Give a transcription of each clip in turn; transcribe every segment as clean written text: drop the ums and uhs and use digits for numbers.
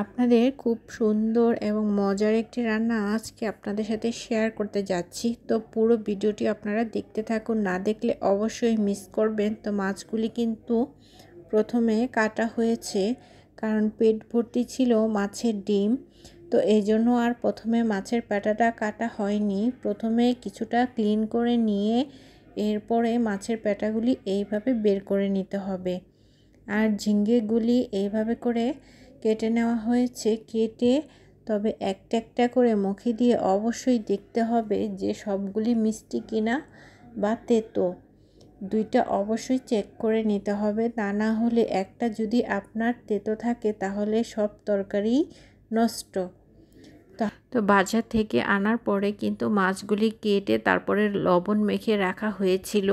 আপনাদের খুব সুন্দর এবং মজার একটি রান্না আজকে আপনাদের সাথে শেয়ার করতে যাচ্ছি। তো পুরো ভিডিওটি আপনারা দেখতে থাকুন, না দেখলে অবশ্যই মিস করবেন। তো মাছগুলি কিন্তু প্রথমে কাটা হয়েছে, কারণ পেট ভর্তি ছিল মাছের ডিম। তো এই জন্য আর প্রথমে মাছের পেটাটা কাটা হয়নি, প্রথমে কিছুটা ক্লিন করে নিয়ে এরপরে মাছের পেটাগুলি এইভাবে বের করে নিতে হবে। আর ঝিঙ্গেগুলি এইভাবে করে কেটে নেওয়া হয়েছে। কেটে তবে একটা একটা করে মুখে দিয়ে অবশ্যই দেখতে হবে যে সবগুলি মিষ্টি কিনা বা তেতো, দুইটা অবশ্যই চেক করে নিতে হবে। তা না হলে একটা যদি আপনার তেতো থাকে তাহলে সব তরকারি নষ্ট। তো বাজার থেকে আনার পরে কিন্তু মাছগুলি কেটে তারপরে লবণ মেখে রাখা হয়েছিল,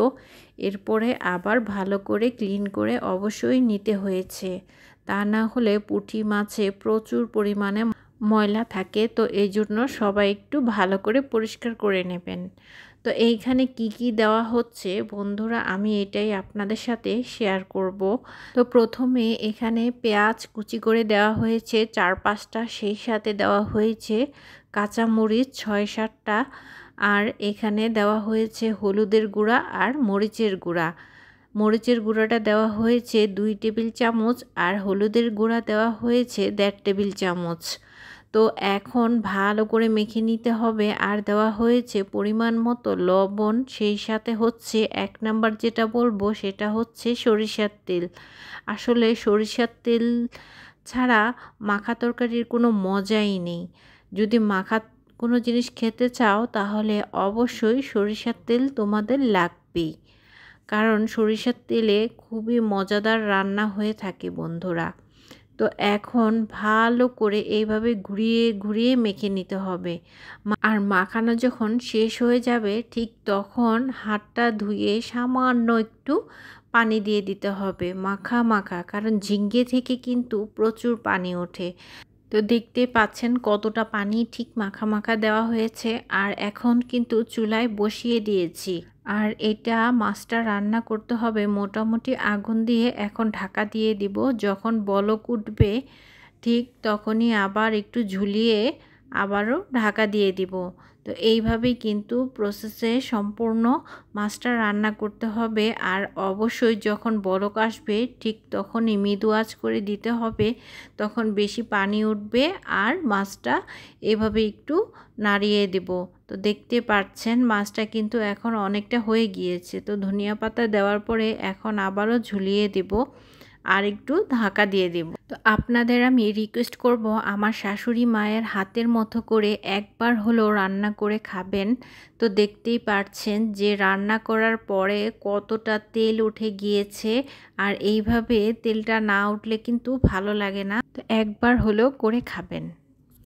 এরপরে আবার ভালো করে ক্লিন করে অবশ্যই নিতে হয়েছে। তা না হলে পুঁটি মাছে প্রচুর পরিমাণে ময়লা থাকে, তো এই জন্য সবাই একটু ভালো করে পরিষ্কার করে নেবেন। তো এইখানে কি কি দেওয়া হচ্ছে বন্ধুরা, আমি এটাই আপনাদের সাথে শেয়ার করব। তো প্রথমে এখানে পেঁয়াজ কুচি করে দেওয়া হয়েছে 4-5টা, সেই সাথে দেওয়া হয়েছে কাঁচামরিচ 6-7টা, আর এখানে দেওয়া হয়েছে হলুদের গুঁড়া আর মরিচের গুঁড়া। মরিচের গুঁড়াটা দেওয়া হয়েছে 2 টেবিল চামচ আর হলুদের গুঁড়া দেওয়া হয়েছে 1.5 টেবিল চামচ। তো এখন ভালো করে মেখে নিতে হবে। আর দেওয়া হয়েছে পরিমাণ মতো লবণ, সেই সাথে হচ্ছে 1 নাম্বার যেটা বলবো সেটা হচ্ছে সরিষার তেল। আসলে সরিষার তেল ছাড়া মাখা তরকারির কোনো মজাই নেই। যদি মাখা কোনো জিনিস খেতে চাও তাহলে অবশ্যই সরিষার তেল তোমাদের লাগবেই, কারণ সরিষার তেলে খুবই মজাদার রান্না হয়ে থাকে বন্ধুরা। তো এখন ভালো করে এইভাবে ঘুরিয়ে ঘুরিয়ে মেখে নিতে হবে। আর মাখানো যখন শেষ হয়ে যাবে ঠিক তখন হাতটা ধুয়ে সামান্য একটু পানি দিয়ে দিতে হবে মাখা মাখা, কারণ ঝিঙ্গে থেকে কিন্তু প্রচুর পানি ওঠে। তো দেখতেই পাচ্ছেন কতটা পানি ঠিক মাখা মাখা দেওয়া হয়েছে। আর এখন কিন্তু চুলায় বসিয়ে দিয়েছি, আর এটা মাছটা রান্না করতে হবে মোটামুটি আগুন দিয়ে। এখন ঢাকা দিয়ে দিব, যখন বলক উঠবে ঠিক তখনই আবার একটু ঝুলিয়ে আবারও ঢাকা দিয়ে দিব। তো এইভাবেই কিন্তু প্রসেসে সম্পূর্ণ মাছটা রান্না করতে হবে। আর অবশ্যই যখন বলক আসবে ঠিক তখনই মৃদু আঁচ করে দিতে হবে, তখন বেশি পানি উঠবে আর মাছটা এভাবে একটু নাড়িয়ে দেব। তো দেখতে পাচ্ছেন মাছটা কিন্তু এখন অনেকটা হয়ে গিয়েছে। তো ধনিয়া পাতা দেওয়ার পরে এখন আবারও ঝুলিয়ে দেব আর একটু ঢাকা দিয়ে দেব। তো আপনাদের আমি রিকোয়েস্ট করব আমার শাশুড়ি মায়ের হাতের মতো করে একবার হলেও রান্না করে খাবেন। তো দেখতেই পাচ্ছেন যে রান্না করার পরে কতটা তেল উঠে গিয়েছে, আর এইভাবে তেলটা না উঠলে কিন্তু ভালো লাগে না। তো একবার হলেও করে খাবেন।